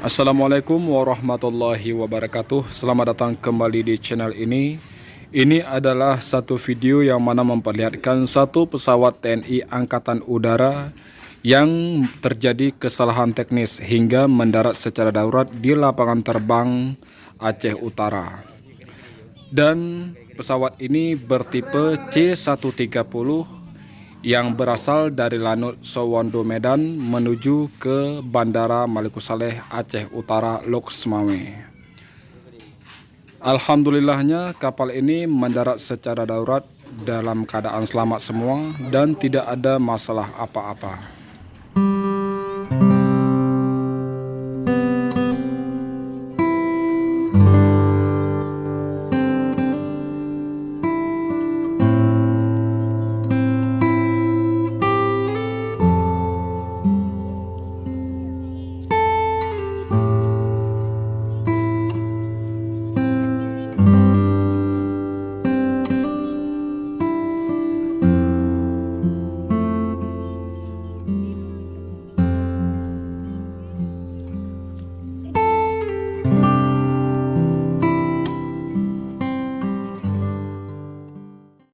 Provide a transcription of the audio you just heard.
Assalamualaikum warahmatullahi wabarakatuh. Selamat datang kembali di channel ini. Ini adalah satu video yang mana memperlihatkan satu pesawat TNI Angkatan Udara yang terjadi kesalahan teknis hingga mendarat secara darurat di lapangan terbang Aceh Utara. Dan pesawat ini bertipe C130 yang berasal dari Lanut Suwondo Medan menuju ke Bandara Malikusaleh Aceh Utara Loksmawe. Alhamdulillahnya kapal ini mendarat secara darurat dalam keadaan selamat semua dan tidak ada masalah apa-apa.